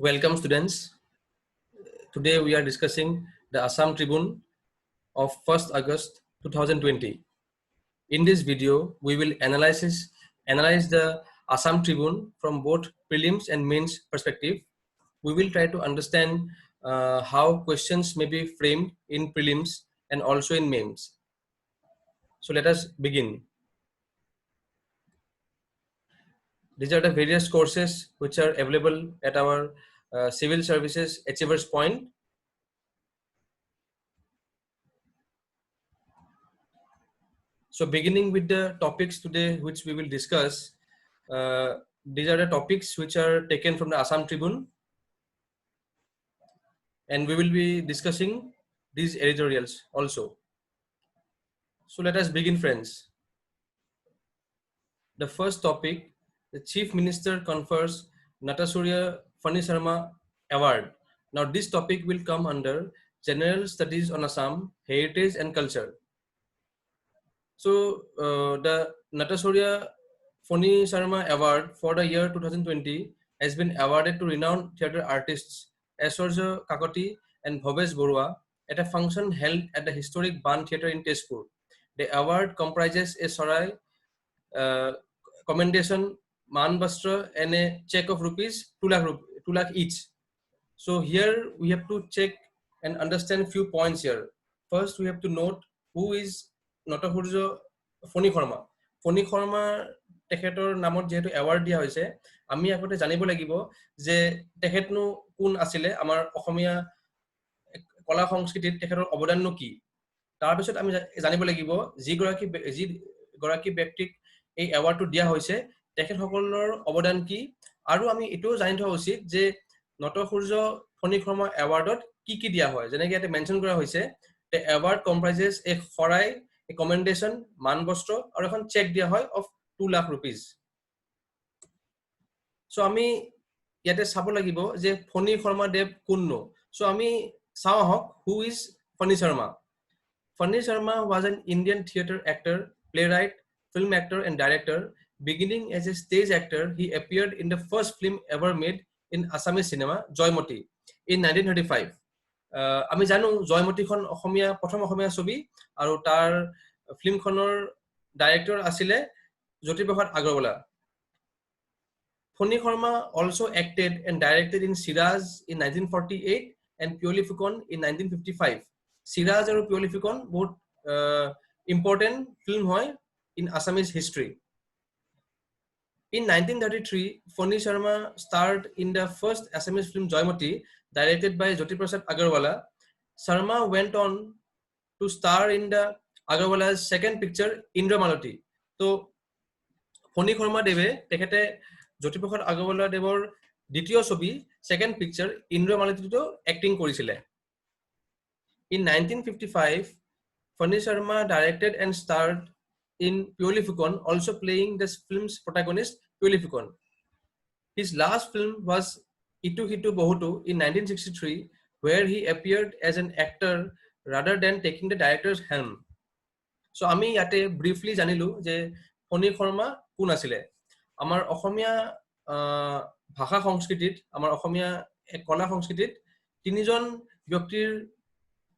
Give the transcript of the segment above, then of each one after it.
Welcome students. Today we are discussing the Assam Tribune of 1st August 2020. In this video, we will analyze the Assam Tribune from both prelims and mains perspective. We will try to understand how questions may be framed in prelims and also in mains. So let us begin. These are the various courses which are available at our Civil Services Achievers Point. So beginning with the topics today which we will discuss, these are the topics which are taken from the Assam Tribune, and we will be discussing these editorials also. So let us begin, friends. The first topic, the Chief Minister confers Natasuriya Fani Sharma Award. Now this topic will come under General Studies on Assam, Heritage and Culture. So the Natasuriya Fani Sharma Award for the year 2020 has been awarded to renowned theatre artists Aishwarya Kakoti and Bhavesh Borua at a function held at the historic Ban Theatre in Tezpur. The award comprises a sarai commendation, manbastra, and a check of rupees 2 lakh each. So here we have to check and understand few points here. First, we have to note who is Natasuriya Fani Sharma. Fani Sharma তেখেতৰ নামত যেহেতু award দিয়া হৈছে আমি আগতে জানিব লাগিব যে তেখেতনো কোন আছিলে আমাৰ অসমীয়া কলা সংস্কৃতিত তেখেতৰ অৱদাননো কি তাৰ পিছত আমি জানিব লাগিব যি গৰাকী ব্যক্তিক এই এৱাৰ্ডটো দিয়া হৈছে তেখেতসকলৰ অৱদান কি আৰু আমি এটো জানি থোৱা উচিত যে Natasuriya Fani Sharma এৱাৰ্ডত কি দিয়া হয় যেনেকৈ ইয়াতে মেনশন কৰা হৈছে the award comprises a sarai, a commendation, manbastra আৰু এখন চেক দিয়া হয় of 2 lakh rupees. So আমি ইয়াতে চাব লাগিব যে ফণী শৰ্মা দেৱ কোননো so আমি চাও আহক who is Fani Sharma. Fani Sharma was an Indian theatre actor, playwright, film actor and director. Beginning as a stage actor, he appeared in the first film ever made in Assamese cinema, Joymoti, in 1935. আমি জানো জয়মতীখন অসমীয়া প্ৰথম অসমীয়া ছবি আৰু তাৰ ফিল্মখনৰ director আছিল Jyotiprasad Agarwala. Fani Sharma also acted and directed in Siraz in 1948 and Pyoli Fukon in 1955. Siraz and Pyoli Fukon both important film hoy in Assamese history. In 1933, Fani Sharma starred in the first Assamese film Joymoti, directed by Jyotiprasad Agarwala. Sharma went on to star in the Agarwala's second picture, Indra Malati. So, Fani Sharma Deve, tekhete Jyotiprasad Agarwala Devor দ্বিতীয় ছবি second picture, Indra Malati to acting korisile. In 1955, Fani Sharma directed and starred in Pyoli Fukon, also playing this film's protagonist, Pyoli Fukon. His last film was Itu Hitu Bohutu in 1963, where he appeared as an actor rather than taking the director's helm. So আমি ইয়াতে briefly জানিলো যে ফণী শৰ্মা কোন আছিলে আমাৰ অসমীয়া ভাষা সংস্কৃতিত আমাৰ অসমীয়া কলা সংস্কৃতিত তিনিজন ব্যক্তিৰ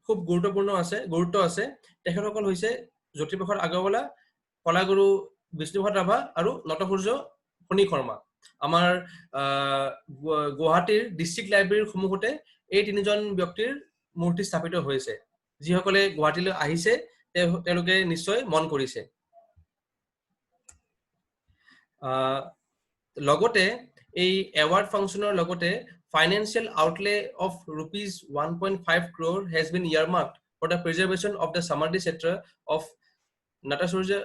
খুব গুৰুত্ব আছে তেখেতসকল হৈছে জ্যোতিপ্ৰসাদ আগৰৱালা কলাগুৰু বিষ্ণুপ্ৰসাদ ৰাভা আৰু Natasuriya Fani Sharma. আমাৰ গুৱাহাটীৰ ডিস্ট্ৰিক্ট লাইব্ৰেৰীৰ সন্মুখতে এই তিনিজন ব্যক্তিৰ মূৰ্তি স্থাপিত হৈছে যিসকলে গুৱাহাটীলৈ আহিছে তেওঁলোকে নিশ্চয় মন কৰিছে লগতে এই এৱাৰ্ড ফাংচনৰ লগতে financial outlay of rupees 1.5 crore has been earmarked for the preservation of the Samadhi Kshetra of Natasuriya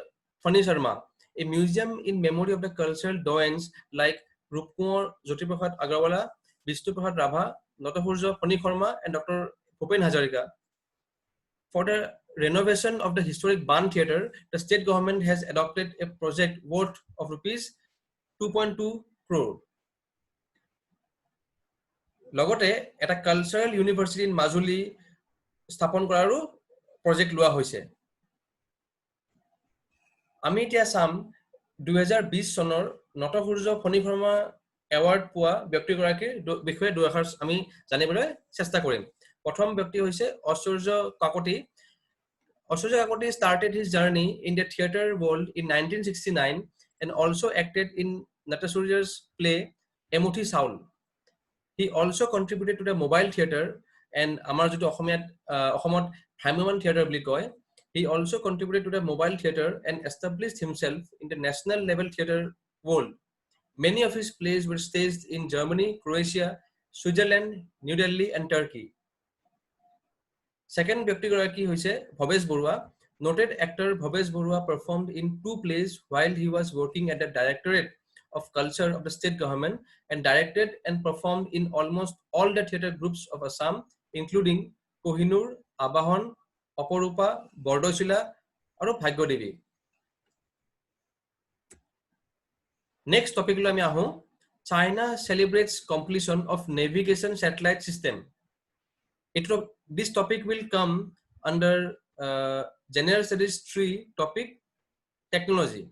Fani Sharma, a museum in memory of the cultural doyens like Rupkumar Jyotiprasad Agarwala, Vishnuprasad Rabha, Natasuriya Fani Sharma and Dr. Bhupen Hazarika. For the renovation of the historic Ban Theatre, the state government has adopted a project worth of rupees 2.2 crore. লগতে এটা cultural university in Majuli স্থাপন কৰাৰো project লোৱা হৈছে আমি এতিয়া চাম 2020 চনৰ Natasuriya Fani Sharma এৱাৰ্ড পোৱা ব্যক্তিগৰাকীৰ বিষয়ে দুআষাৰ আমি জানিবলৈ চেষ্টা কৰিম। প্ৰথম ব্যক্তি হৈছে Aishwarya Kakati. Aishwarya Kakati started his journey in the theater world in 1969 and also acted in Natasuria's play Emuthi Saul. He also contributed to the mobile theater and আমাৰ যেটো অসমত ভ্ৰাম্যমান থিয়েটাৰ বুলি কয়, he also contributed to the mobile theater and established himself in the national level theater world. Many of his plays were staged in Germany, Croatia, Switzerland, New Delhi and Turkey. Second ব্যক্তিগৰাকী হৈছে Bhabesh Baruah. Noted actor Bhavesh Barua performed in 2 plays while he was working at the Directorate of Culture of the state government and directed and performed in almost all the theatre groups of Assam, including Kohinoor, Abahan, Aparupa, Bordosila, and Bhagyodevi. Next topic lo ami ahu. China celebrates completion of navigation satellite system. This topic will come under General Studies 3 topic technology.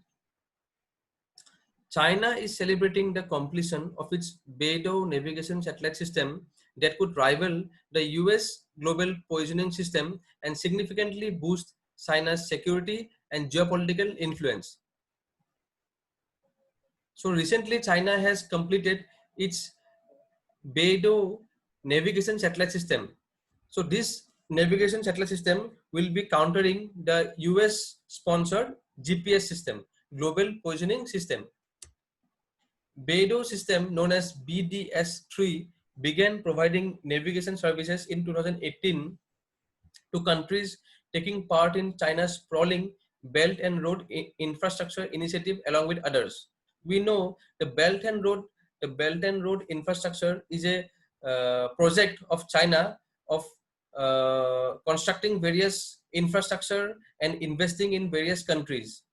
China is celebrating the completion of its Beidou navigation satellite system that could rival the US global positioning system and significantly boost China's security and geopolitical influence. So recently China has completed its Beidou navigation satellite system. So this navigation satellite system will be countering the US sponsored GPS system, global positioning system. Beidou system known as BDS-3 began providing navigation services in 2018 to countries taking part in China's sprawling Belt and Road Infrastructure Initiative along with others. We know the Belt and Road Infrastructure is a project of China of constructing various infrastructure and investing in various countries.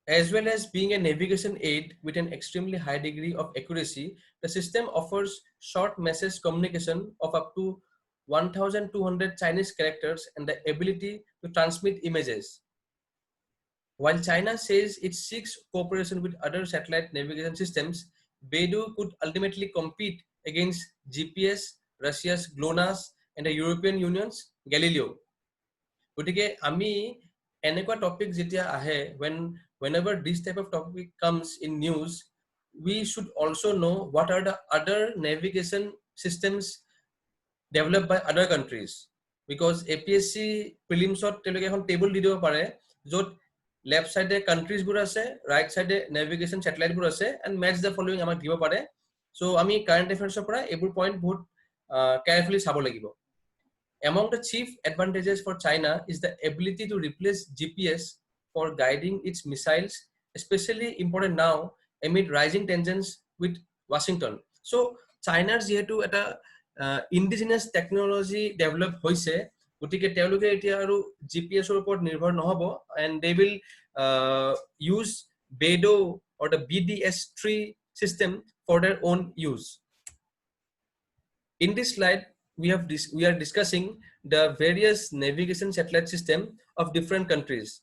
As well as being a navigation aid with an extremely high degree of accuracy, the system offers short message communication of up to 1,200 Chinese characters and the ability to transmit images. While China says it seeks cooperation with other satellite navigation systems, Beidou could ultimately compete against GPS, Russia's GLONASS, and the European Union's Galileo. Gotike ami enekwa topic jetia ahe, whenever this type of topic comes in news, we should also know what are the other navigation systems developed by other countries, because APSC prelims ot teloke ekhon table di dibo pare jot left side countries bur ase, right side navigation satellite bur ase, and match the following amak dibo pare. So ami current affairs pora ebur point bahut carefully sabo lagibo. Among the chief advantages for China is the ability to replace GPS for guiding its missiles, especially important now amid rising tensions with Washington. So China's jehetu eta indigenous technology develop hoise, gotike teloke etia aru GPS or upor nirbhor nohobo, and they will use Beidou or the BDS-3 system for their own use. In this slide, we are discussing the various navigation satellite system of different countries.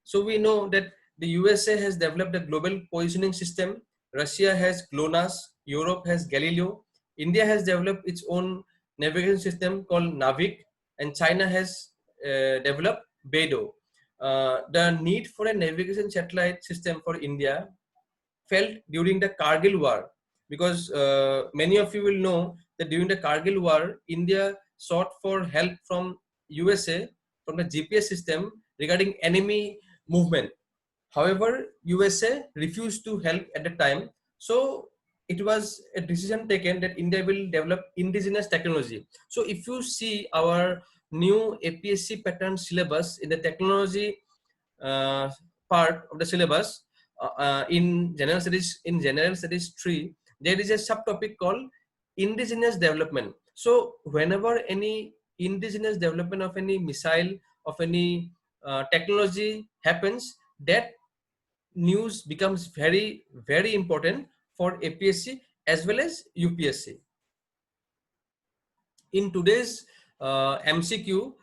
So we know that the USA has developed a global positioning system, Russia has GLONASS, Europe has Galileo, India has developed its own navigation system called NAVIC, and China has developed Beidou. The need for a navigation satellite system for India felt during the Kargil War, because many of you will know that during the Kargil War, India sought for help from USA from the GPS system regarding enemy movement. However, USA refused to help at the time. So it was a decision taken that India will develop indigenous technology. So if you see our new APSC pattern syllabus in the technology part of the syllabus, in General Studies 3, there is a subtopic called indigenous development. So whenever any indigenous development of any missile, of any technology happens, that news becomes very, very important for APSC as well as UPSC. In today's MCQ,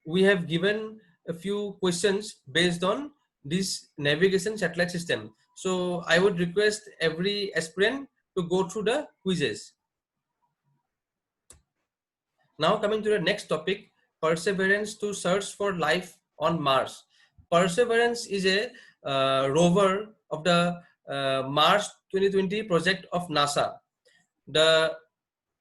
we have given a few questions based on this navigation satellite system. So I would request every aspirant to go through the quizzes. Now coming to the next topic, Perseverance to search for life on Mars. Perseverance is a rover of the Mars 2020 project of NASA. The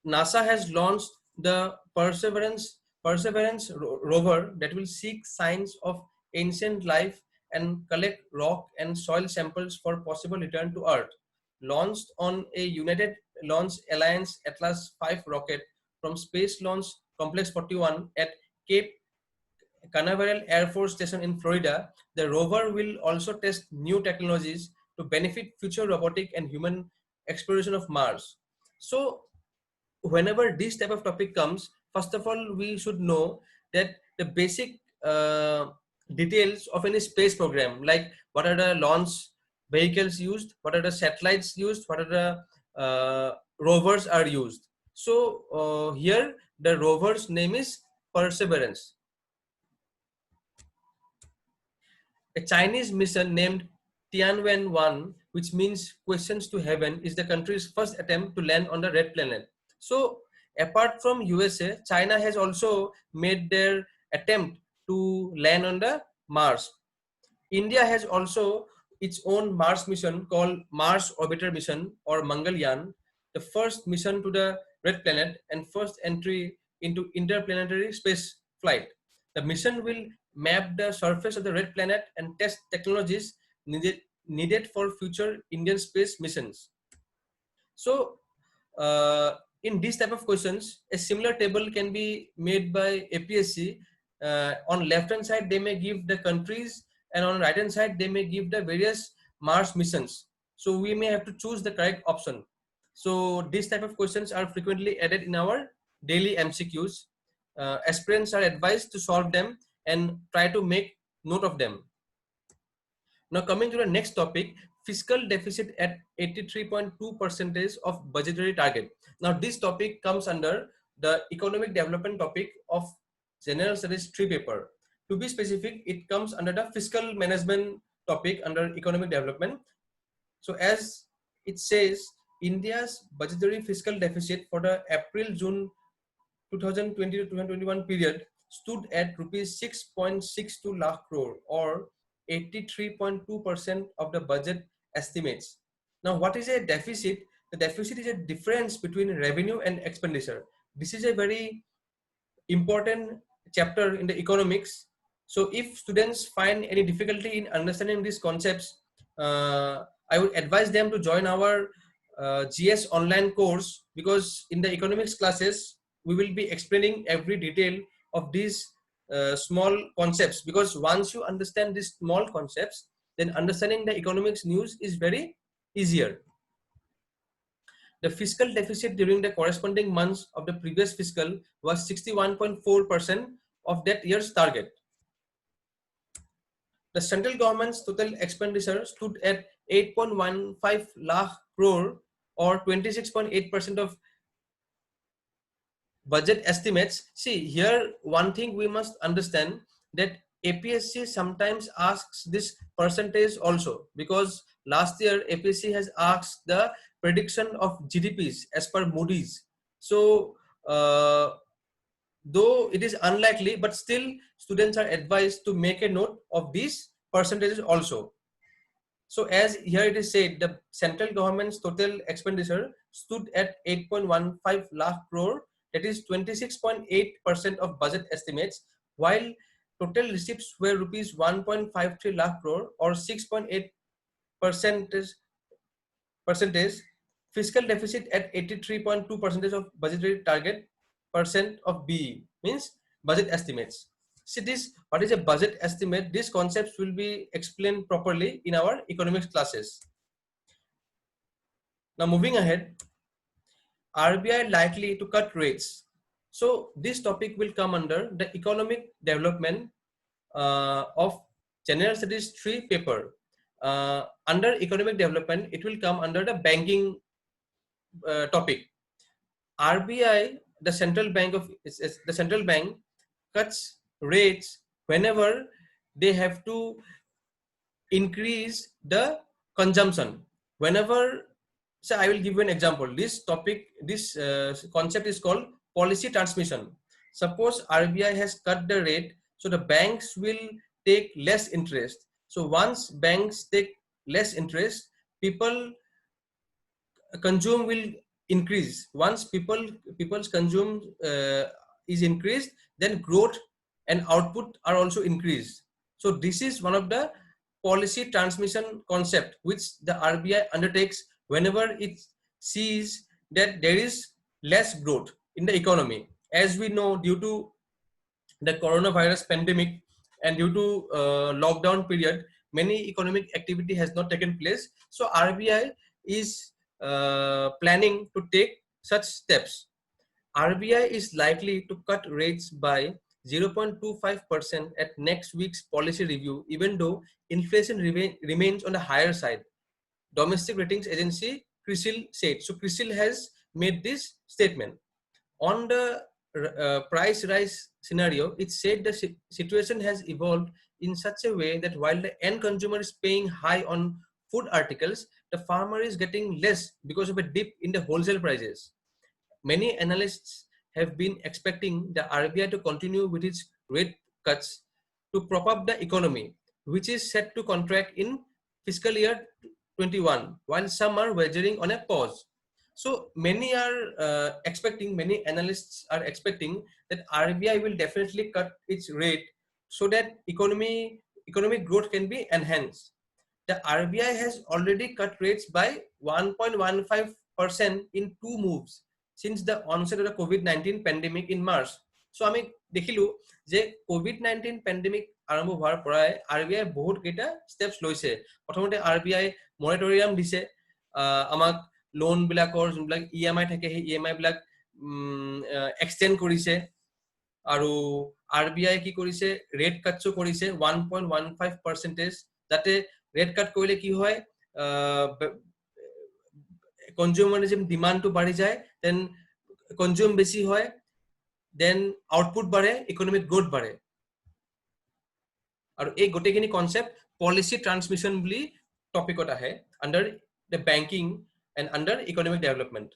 NASA has launched the Perseverance rover that will seek signs of ancient life and collect rock and soil samples for possible return to Earth. Launched on a United Launch Alliance Atlas V rocket from Space Launch Complex 41 at Cape Canaveral Air Force Station in Florida, the rover will also test new technologies to benefit future robotic and human exploration of Mars. So whenever this type of topic comes, first of all, we should know that the basic details of any space program, like what are the launch vehicles used, what are the satellites used, what are the rovers are used. So here the rover's name is Perseverance. A Chinese mission named Tianwen-1, which means questions to heaven, is the country's first attempt to land on the red planet. So apart from USA, China has also made their attempt to land on the Mars. India has also its own Mars mission called Mars Orbiter Mission or Mangalyaan, the first mission to the red planet and first entry into interplanetary space flight. The mission will map the surface of the red planet and test technologies needed for future Indian space missions. So, in these type of questions, a similar table can be made by APSC. On left hand side, they may give the countries, and on right hand side, they may give the various Mars missions. So we may have to choose the correct option. So these type of questions are frequently added in our daily MCQs. Aspirants are advised to solve them and try to make note of them. Now coming to the next topic, fiscal deficit at 83.2% of budgetary target. Now this topic comes under the economic development topic of General Studies 3 paper. To be specific, it comes under the fiscal management topic under economic development. So as it says, India's budgetary fiscal deficit for the April-June 2020 to 2021 period stood at rupees 6.62 lakh crore or 83.2% of the budget estimates. Now, what is a deficit? The deficit is a difference between revenue and expenditure. This is a very important chapter in the economics. So if students find any difficulty in understanding these concepts, I would advise them to join our GS online course, because in the economics classes, we will be explaining every detail of these small concepts, because once you understand these small concepts, then understanding the economics news is very easier. The fiscal deficit during the corresponding months of the previous fiscal was 61.4% of that year's target. The central government's total expenditure stood at 8.15 lakh crore or 26.8% of budget estimates. See here, one thing we must understand, that APSC sometimes asks this percentage also, because last year APSC has asked the prediction of GDPs as per Moody's. So though it is unlikely, but still students are advised to make a note of these percentages also. So as here it is said, the central government's total expenditure stood at 8.15 lakh crore, that is 26.8% of budget estimates, while total receipts were rupees 1.53 lakh crore or 6.8 percentage. Fiscal deficit at 83.2% of budgetary target percent of BE means budget estimates. See this, what is a budget estimate? These concepts will be explained properly in our economics classes. Now moving ahead, RBI likely to cut rates. So this topic will come under the economic development of General Studies 3 paper. Under economic development, it will come under the banking topic. RBI, the central bank cuts rates whenever they have to increase the consumption. Whenever, so I will give you an example. This topic, this concept is called policy transmission. Suppose RBI has cut the rate, so the banks will take less interest. So once banks take less interest, people consume will increase. Once people's consume is increased, then growth and output are also increased. So this is one of the policy transmission concept which the RBI undertakes whenever it sees that there is less growth in the economy. As we know, due to the coronavirus pandemic and due to lockdown period, many economic activity has not taken place. So RBI is planning to take such steps. RBI is likely to cut rates by 0.25% at next week's policy review, even though inflation remains on the higher side, domestic ratings agency CRISIL said. So CRISIL has made this statement. On the price rise scenario, it said the situation has evolved in such a way that while the end consumer is paying high on food articles, the farmer is getting less because of a dip in the wholesale prices. Many analysts have been expecting the RBI to continue with its rate cuts to prop up the economy, which is set to contract in fiscal year 21, while some are wagering on a pause. So many are many analysts are expecting that RBI will definitely cut its rate so that economic growth can be enhanced. The RBI has already cut rates by 1.15% in 2 moves since the onset of the COVID-19 pandemic in March. So আমি দেখিলো যে COVID-19 pandemic আৰম্ভ হোৱাৰ পৰাই RBI বহুত কেইটা steps লৈছে. প্ৰথমতে RBI মনিটৰিয়াম দিছে, আমাক লোন বিলাকৰ যোনবিলাক EMI থাকে সেই EMI বিলাক এক্সটেন্ড কৰিছে, আৰু RBI কি কৰিছে ৰেট কাটছো কৰিছে 1.15%, যাতে ৰেট কাট কৰিলে কি হয় কনজিউমারিজম ডিমান্ড তো বাঢ়ি যায়, দেন কনজিউম বেছি হয়, দেন আউটপুট বাঢ়ে, ইকোনমিক গ্রোথ বাঢ়ে। আৰু এই গোটেইখিনি কনসেপ্ট পলিসি ট্রান্সমিশন বুলি টপিকত আহে under the banking and under economic development.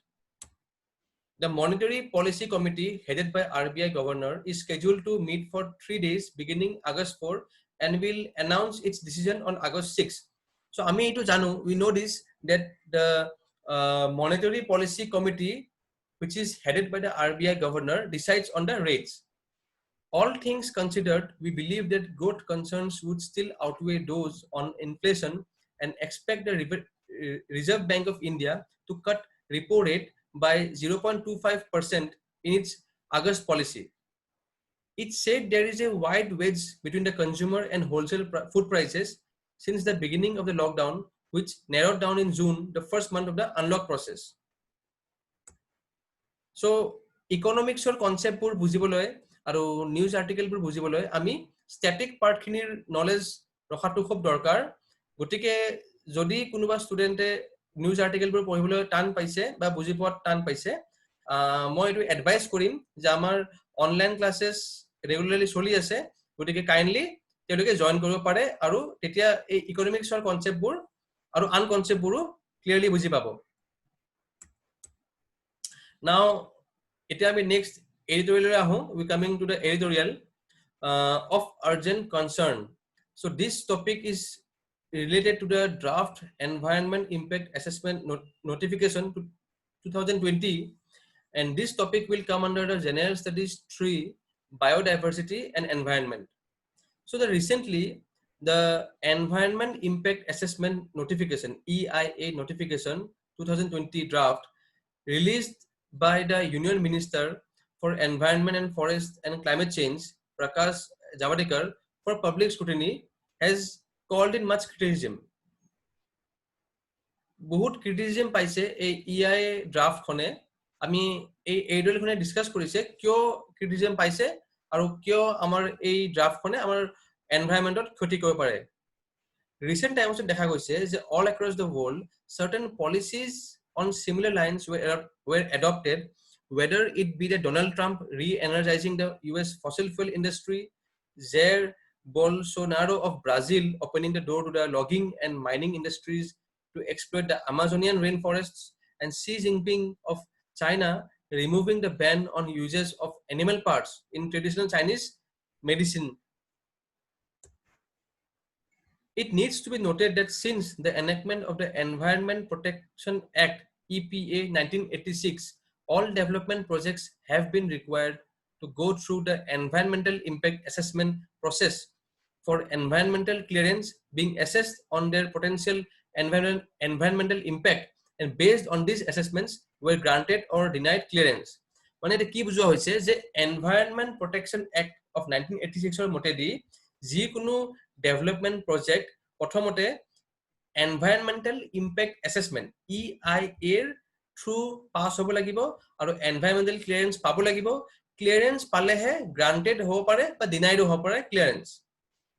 The Monetary Policy Committee headed by RBI Governor is scheduled to meet for 3 days beginning August 4 and will announce its decision on August 6. So ami etu janu, we know this, that the Monetary Policy Committee, which is headed by the RBI Governor, decides on the rates. All things considered, we believe that growth concerns would still outweigh those on inflation and expect the Reserve Bank of India to cut repo rate by 0.25% in its August policy. It said there is a wide wedge between the consumer and wholesale food prices since the beginning of the lockdown, which narrowed down in June, the first month of the unlock process. So economics or concept pur bujiboloi aru news article pur bujiboloi ami static part khinir knowledge rakhato khub dorkar. Gotike jodi kunuba studente news আৰ্টিকেলবোৰ পঢ়িবলৈ টান পাইছে বা বুজি পোৱাত টান পাইছে, মই এইটো এডভাইস কৰিম যে আমাৰ অনলাইন ক্লাছেছ ৰেগুলাৰলি চলি আছে, গতিকে কাইণ্ডলি তেওঁলোকে জইন কৰিব পাৰে আৰু তেতিয়া এই ইকনমিক্সৰ কনসেপ্টবোৰ আৰু আন কনসেপ্টবোৰো ক্লিয়াৰলি বুজি পাব। নাও এতিয়া আমি নেক্সট এডিটৰিয়েললৈ আহোঁ। We coming to the editorial of urgent concern. So this topic is related to the draft environment impact assessment notification to 2020, and this topic will come under the general studies 3 biodiversity and environment. So recently the environment impact assessment notification EIA notification 2020 draft released by the Union Minister for Environment and Forest and Climate Change Prakash Javadekar for public scrutiny has called in much criticism. বহুত criticism পাইছে এই ইআই draft খনে। আমি এই editorial খনে discuss কৰিছে কিয় criticism পাইছে আৰু কিয় আমাৰ এই ড্রাফট খনে আমাৰ এনভায়ৰনমেন্টত ক্ষতি কৰিব পাৰে। রিসেন্ট টাইমছত দেখা গৈছে যে all across the world certain policies on similar lines were adopted, whether it be the Donald Trump re-energizing the US fossil fuel industry, Jair Bolsonaro of Brazil opening the door to the logging and mining industries to exploit the Amazonian rainforests, and Xi Jinping of China removing the ban on uses of animal parts in traditional Chinese medicine. It needs to be noted that since the enactment of the Environment Protection Act EPA 1986, all development projects have been required to go through the environmental impact assessment process for environmental clearance, being assessed on their potential environmental impact, and based on these assessments were granted or denied clearance. মানে এটা কি বুজোৱা হৈছে যে environment protection act of 1986 ৰ মতেদি যিকোনো development project প্ৰথমতে এনভাইৰনমেন্টাল ইম্পেক্ট এছেছমেন্ট EIA ৰ থ্ৰু পাছ হ'ব লাগিব আৰু এনভাইৰনমেন্টাল ক্লিয়াৰেন্স পাব লাগিব ক্লিয়াৰেন্স পালেহে গ্ৰান্টেড হ'ব পাৰে বা ডিনাইড হ'ব পাৰে ক্লিয়াৰেন্স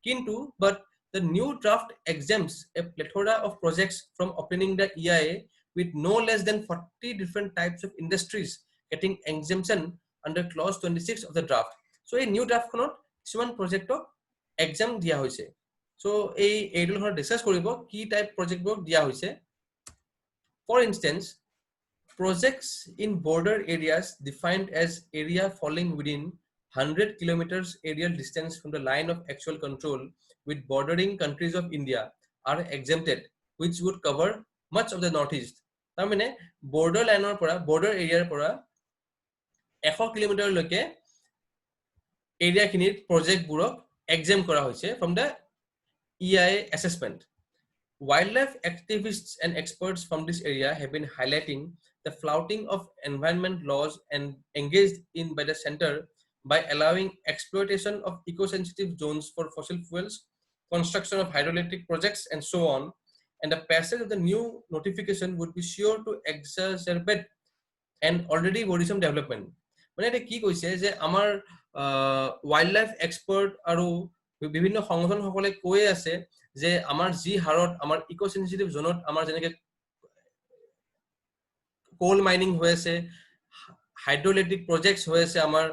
কিন্তু but the new draft exempts a plethora of projects from obtaining the EIA with no less than 40 different types of industries getting exemption under clause 26 of the draft. So a new draft খনত কিছুমান প্ৰজেক্টক exam দিয়া হৈছে so এই এইডলখনত discuss কৰিব কি type প্ৰজেক্টবোৰ দিয়া হৈছে for instance projects in border areas defined as area falling within 100 kilometers aerial distance from the line of actual control with bordering countries of India are exempted which would cover much of the northeast তাৰমানে border line পৰা border area পৰা 100 kilometre লৈকে area খিনিৰ project বোৰক exempt কৰা হৈছে from the EIA assessment. Wildlife activists and experts from this area have been highlighting the flouting of environment laws and engaged in by the center by allowing exploitation of eco-sensitive zones for fossil fuels, construction of hydroelectric projects, and so on. And the passage of the new notification would be sure to exacerbate an already worrisome development. মানে এটা কি কৈছে যে আমাৰ wildlife expert আৰু বিভিন্ন সংগঠনসকলে কৈ আছে যে আমাৰ জি হাৰত আমাৰ ইকো সেনসিটিভ জোনত আমাৰ যেনেকে কোল মাইনিং হৈ আছে হাইড্ৰোইলেক্ট্ৰিক প্ৰজেক্টস হৈ আছে আমাৰ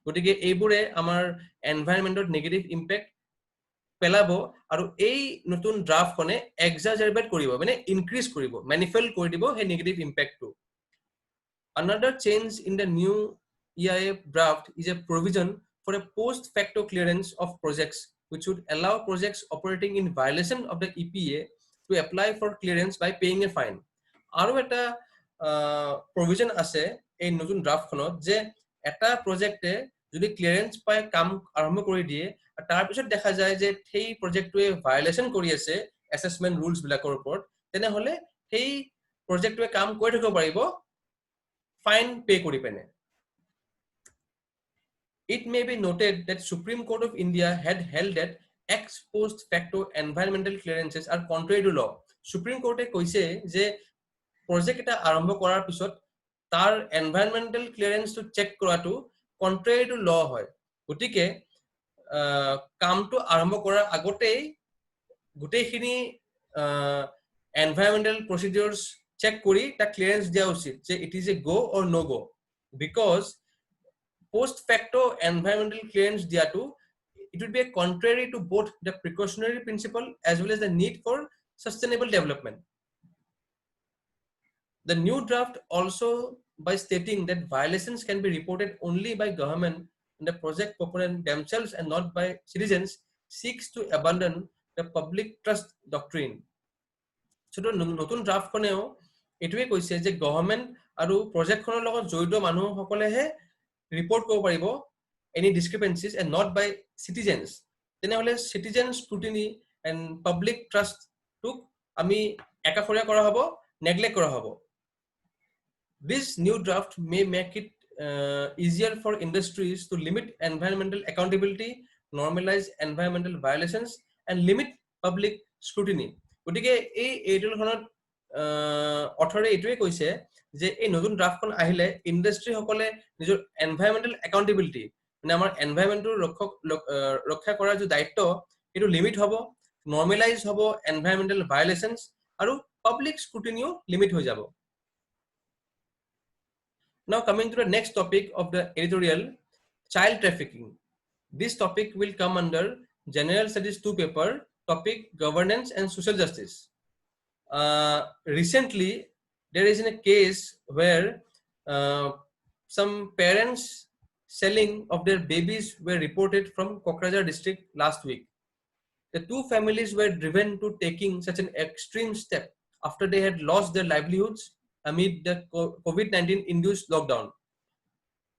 গতিকে এইবোৰে আমাৰ এনভায়ৰনমেন্টত নেগেটিভ ইম্প্যাক্ট পেলাব আৰু এই নতুন ড্ৰাফটখনে এক্সাজাৰবেট কৰিব মানে ইনক্ৰিজ কৰিব ম্যানিফেল্ড কৰি দিব হে negative ইম্প্যাক্টটো another change in the new EIA draft is a provision for a post facto clearance of projects which would allow projects operating in violation of the EPA to apply for clearance by paying a fine. আৰু এটা provision আছে এই নতুন ড্ৰাফটখনত যে এটা প্ৰজেক্টে যদি clearance পাই কাম আৰম্ভ কৰি দিয়ে তাৰ পিছত দেখা যায় যে সেই প্ৰজেক্টটোৱে ভায়োলেশন কৰি আছে এসেসমেন্ট ৰুলস বিলাকৰ ওপৰত তেনে হলে সেই প্ৰজেক্টটোৱে কাম কৰি থাকিব পাৰিব ফাইন পে কৰি পেনে It may be noted that Supreme Court of India had held that ex post facto environmental clearances are contrary to law. Supreme Court কৈছে যে project এটা আৰম্ভ কৰাৰ পিছত তাৰ environmental clearance to check কৰাটো contrary to law হয় গতিকে কামটো আৰম্ভ কৰাৰ আগতেই গোটেইখিনি environmental procedures check কৰি তা clearance দিয়া উচিত যে it is a go or no go because post facto environmental clearance diatu it would be a contrary to both the precautionary principle as well as the need for sustainable development. The new draft also by stating that violations can be reported only by government and the project proponent themselves and not by citizens seeks to abandon the public trust doctrine. So the নতুন draft খনেও এটোৱে কৈছে যে government আৰু project খনৰ লগত জড়িত মানুহ সকলেহে report কৰিব পাৰিব any discrepancies and not by citizens তেনেহলে citizen scrutiny and public trust took আমি একাফৰীয়া কৰা হ'ব neglect কৰা হ'ব this new draft may make it easier for industries to limit environmental accountability normalize environmental violations and limit public scrutiny গতিকে এই এইডলখনত অথৰে এটোৱে কৈছে যে এই নতুন ড্ৰাফটখন আহিলে ইন্ডাস্ট্ৰি সকলে নিজৰ এনভায়ৰনমেন্টাল একাউন্টেবিলিটি মানে আমাৰ এনভায়ৰনমেন্টৰ ৰক্ষা কৰাৰ যে দায়িত্ব এটো লিমিট হ'ব নরমালাইজ হ'ব এনভায়রনমেন্টাল ভায়োলেশনস আৰু পাবলিক স্ক্ৰুটিনিও লিমিট হৈ যাব Now coming to the next topic of the editorial child trafficking this topic will come under General Studies 2 paper, topic governance and social justice. Recently, there is a case where some parents selling of their babies were reported from Kokrajhar district last week. The two families were driven to taking such an extreme step after they had lost their livelihoods amid the COVID-19 induced lockdown.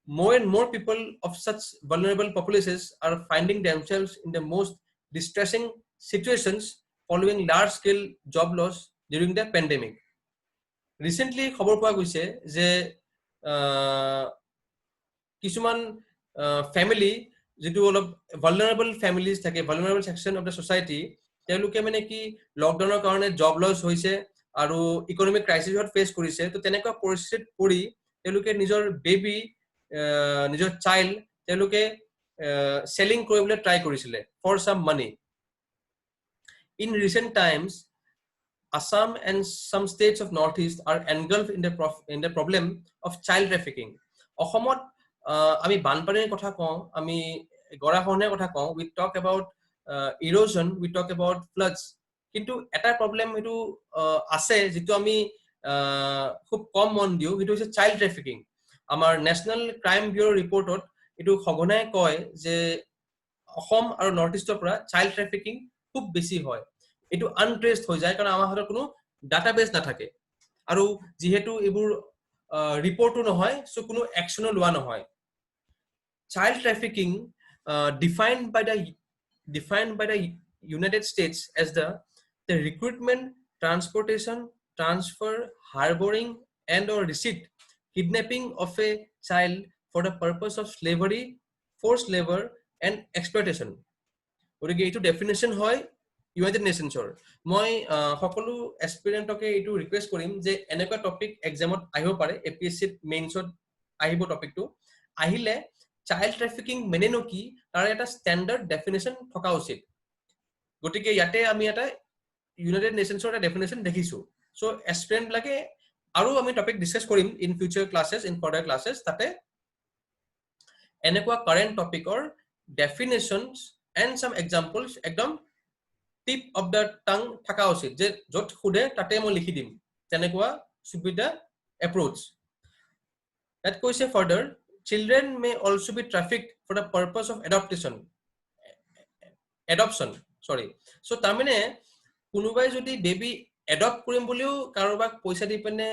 More and more people of such vulnerable populations are finding themselves in the most distressing situations following large-scale job loss during the pandemic. Recently, খবৰ পোৱা গৈছে যে কিছুমান family যেটো অলপ vulnerable families থাকে, vulnerable section of the society, তেওঁলোকে মানে কি লকডাউনৰ কাৰণে জব লস হৈছে আৰু ইকোনমিক ক্ৰাইসিছত ফেস কৰিছে। তো তেনেকুৱা পৰিস্থিতিত পৰি তেওঁলোকে নিজৰ বেবি, নিজৰ চাইল্ড তেওঁলোকে সেলিং কৰিবলৈ ট্ৰাই কৰিছিলে for some money. In recent times, Assam and some states of Northeast are engulfed in the problem of child trafficking. অসমত আমি বানপানীৰ কথা কওঁ, আমি গৰাখহনীয়াৰ কথা কওঁ, we talk about erosion, we talk about floods, কিন্তু এটা প্ৰবলেম এটো আছে যেটো আমি খুব কম মন দিও, এটো হৈছে চাইল্ড ট্ৰাফিকিং। আমাৰ নেশনাল ক্ৰাইম ব্যুৰো ৰিপৰ্টত এটো সঘনাই কয় যে অসম আৰু নৰ্থ ইষ্টৰ পৰা চাইল্ড ট্ৰাফিকিং খুব বেছি হয়। এটো আনট্ৰেসড হৈ যায় কাৰণ আমাৰ হাতত কোনো ডাটাবেস নাথাকে আৰু যেহেতু এবোৰ ৰিপৰ্টও নহয়, সো কোনো একশনো লোৱা নহয়। Child trafficking defined by the United States as the recruitment, transportation, transfer, harboring and or receipt, kidnapping of a child for the purpose of slavery, forced labor and exploitation. গতিকে এইটো definition হয় United নেশনছৰ। মই সকলো এসপিৰেন্টকে এইটো request কৰিম যে এনেকুৱা topic এক্সামত আহিব পাৰে, এপিএসসি মেইনছত আহিব টপিকটো, আহিলে চাইল্ড ট্ৰাফিকিং মেনেনো কি তাৰ এটা ষ্টেণ্ডাৰ্ড ডেফিনেশন থকা উচিত। গতিকে ইয়াতে আমি এটা ইউনাইটেড নেশনছৰ এটা ডেফিনেশন দেখিছো। সো এসপিৰেন্ট লাগে আৰু আমি টপিক ডিসকাস কৰিম in future classes, in further classes, তাতে এনেকুৱা কারেন্ট টপিকৰ ডেফিনেশনস এন্ড সাম এক্সাম্পলস একদম টিপ অফ দা টাং থাকা উচিত, যে যত খুদে তাতে মই লিখি দিম, তেনেকুৱা should be the approach. That কৈছে further, children may also be trafficked for the purpose of adoption. So তাৰমানে কোনোবাই যদি বেবি এডপ্ট কৰিম বুলিও কাৰোবাক পইচা দি পেনে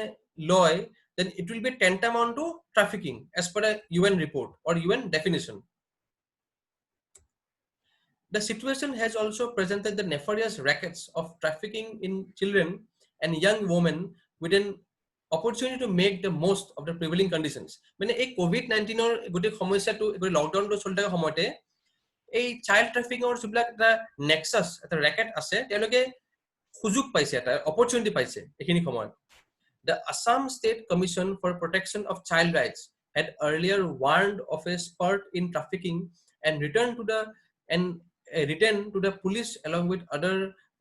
লয়, then it will be tantamount to trafficking as per a UN report or UN definition. The situation has also presented the nefarious rackets of trafficking in children and young women with an opportunity to make the most of the prevailing conditions. মানে এই COVID-19 ৰ গোটেই সমস্যাটো লকডাউনটো চলি থকা সময়তে এই child ট্ৰাফিকিংৰ যিবিলাক এটা নেক্সাস, এটা ৰেকেট আছে, তেওঁলোকে সুযোগ পাইছে, এটা অপৰচুনিটি পাইছে এইখিনি সময়ত। The Assam State Commission for Protection of Child Rights had earlier warned of a spurt in trafficking and returned to the police along with other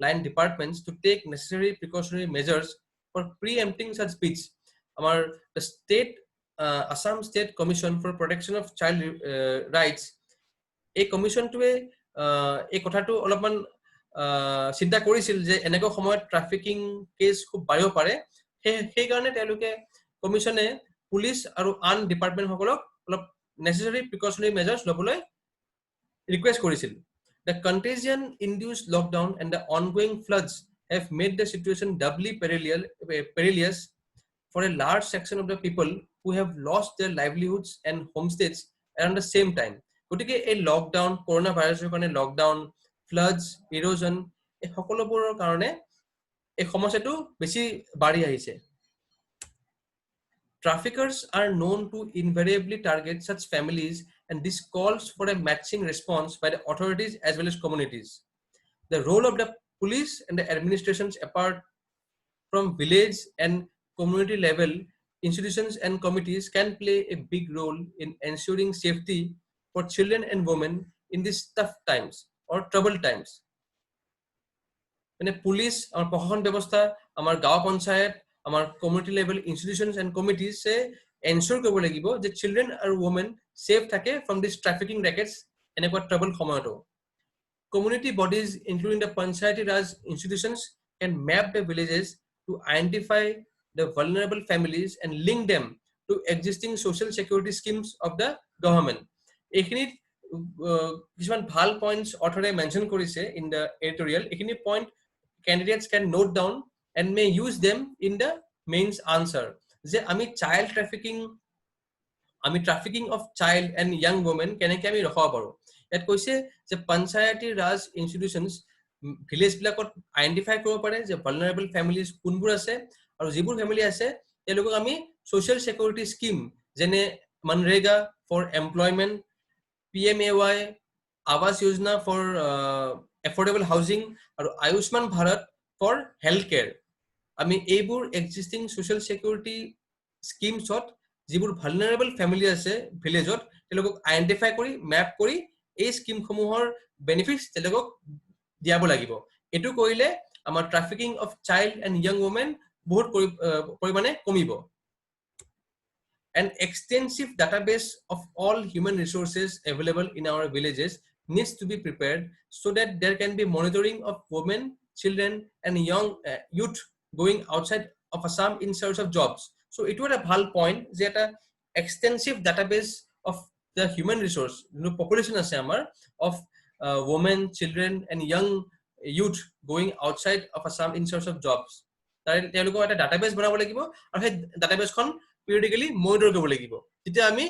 line departments to take necessary precautionary measures for preempting such speech. The Assam State Commission for Protection of Child Rights, এই কমিশনটোৱে এই কথাটো অলপমান চিন্তা কৰিছিল যে এনেকুৱা সময়ত trafficking case খুব বাঢ়িব পাৰে। সেই কাৰণে তেওঁলোকে কমিশনে পুলিচ আৰু আন ডিপাৰ্টমেন্ট সকলক অলপ নেসেসারি প্ৰিকশনাৰী মেজাৰ্স লবলৈ ৰিকুৱেষ্ট কৰিছিল। The contagion-induced lockdown and the ongoing floods have made the situation doubly perilous for a large section of the people who have lost their livelihoods and homesteads around the same time. গতিকে এই lockdown, corona ভাইরাসৰ কাৰণে lockdown, floods, ইৰোজন, এই সকলোবোৰৰ কাৰণে এই সমস্যাটো বেছি বাঢ়ি আহিছে। Traffickers are known to invariably target such families, and this calls for a matching response by the authorities as well as communities. The role of the police and the administrations, apart from village and community level institutions and committees, can play a big role in ensuring safety for children and women in these tough times or troubled times. মানে police, আমাৰ প্ৰশাসন ব্যৱস্থা, আমাৰ গাঁও পঞ্চায়ত, আমাৰ community level ইনষ্টিটিউশনস and কমিটিজে ensure কৰিব লাগিব যে চিলড্ৰেন আৰু ওমেন সেফ থাকে ফ্ৰম দিস ট্ৰাফিকিং ৰেকেটস এনেকুৱা ট্ৰাবল সময়তো। community bodies, including the Panchayati Raj institutions, can map the villages to identify the vulnerable families and link them to existing social security schemes of the government. এইখিনিত কিছুমান ভাল points অথৰে mention কৰিছে in the editorial. এইখিনি point candidates can note down and may use them in the mains answer. যে আমি child trafficking of child and young women কেনেকৈ আমি ৰখাব পাৰোঁ. ইয়াত কৈছে যে পঞ্চায়তী ৰাজ ইনষ্টিটিউশ্যনছ ভিলেজ বিলাকত আইডেন্টিফাই কৰিব পাৰে যে ভালনাৰেবল ফেমিলিজ কোনবোৰ আছে, আৰু যিবোৰ ফেমিলি আছে তেওঁলোকক আমি ছ'চিয়েল ছিকিউৰিটি স্কিম যেনে MNREGA for employment, PMAY, Awas Yojana for affordable housing আৰু Ayushman Bharat for health care, আমি এইবোৰ এক্সিষ্টিং ছ'চিয়েল ছিকিউৰিটি স্কিমছত যিবোৰ ভালনাৰেবল ফেমিলি আছে ভিলেজত তেওঁলোকক আইডেন্টিফাই কৰি মেপ কৰি এই স্কিমসমূহৰ বেনিফিটছ তেওঁলোকক দিয়াব লাগিব. এইটো কৰিলে আমাৰ trafficking of child and young women বহুত পৰিমাণে কমিব. An extensive database of all human resources available in our villages needs to be prepared so that there can be monitoring of women, children, and young youth going outside of Assam in search of jobs. So it was a bhal point that a extensive database of the human resource population ase amar of women, children, and young youth going outside of Assam in search of jobs. তেওঁলোকক এটা database বনাব লাগিব আৰু সেই ডাটাবেছখন পিৰিয়ডিকেলি monitor কৰিব লাগিব, তেতিয়া আমি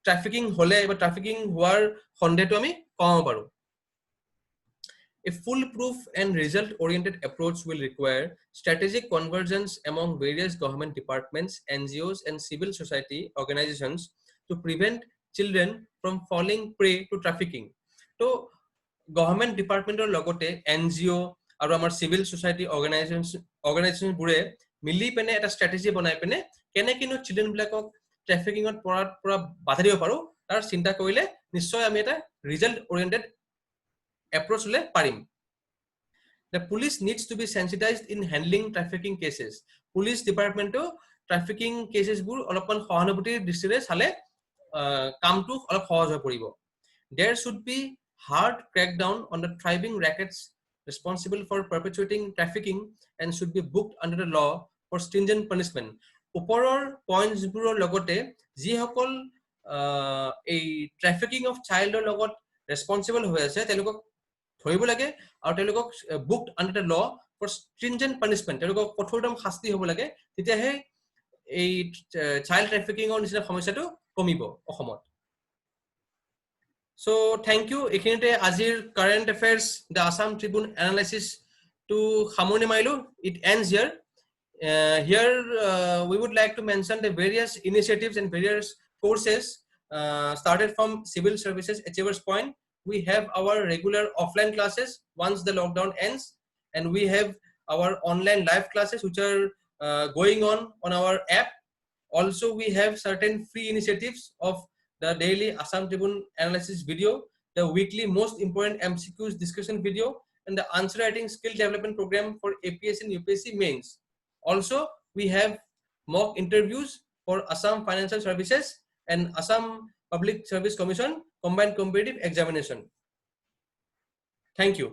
ট্ৰাফিকিং হলে বা ট্ৰাফিকিং হোৱাৰ সন্দেহটো আমি কমাব পাৰোঁ. A foolproof and result-oriented approach will require strategic convergence among various government departments, NGOs, and civil society organizations to prevent children from falling prey to trafficking. So, government department logote NGO আৰু আমাৰ civil society organizations বোৰে মিলি পেনে এটা strategy বনাই পেনে কেনেকিনো children বিলাকক ট্ৰাফিকিঙত পৰা বাধা দিব পাৰোঁ তাৰ চিন্তা কৰিলে নিশ্চয় আমি এটা result-oriented approach le parim. The police needs to be sensitized in handling trafficking cases. Police department to trafficking cases bur olopan sahanubhutir drishtire sale kamtu olop sahoj hoy poribo. There should be hard crackdown on the thriving rackets responsible for perpetuating trafficking and should be booked under the law for stringent punishment. Uporor points buror logote ji hokol ei trafficking of child or logot responsible hoy ase telokok ধৰিব লাগে আৰু তেওঁলোকক booked under the law for stringent punishment, তেওঁলোকক কঠোৰতম শাস্তি হ'ব লাগে, তেতিয়াহে এই চাইল্ড ট্ৰাফিকিঙৰ নিচিনা সমস্যাটো কমিব অসমত. চ' থেংক ইউ. এইখিনিতে আজিৰ current affairs the Assam Tribune এনালাইচিছটো সামৰণি মাৰিলোঁ. ইট এণ্ডছ হিয়াৰ. Here we would like to mention the various initiatives and various courses started from civil services achievers point. We have our regular offline classes once the lockdown ends, and we have our online live classes which are going on our app. Also, we have certain free initiatives of the daily Assam Tribune analysis video, the weekly most important MCQs discussion video, and the answer writing skill development program for APSC and UPSC mains. Also, we have mock interviews for Assam Financial Services and Assam Public Service Commission combined competitive examination. Thank you.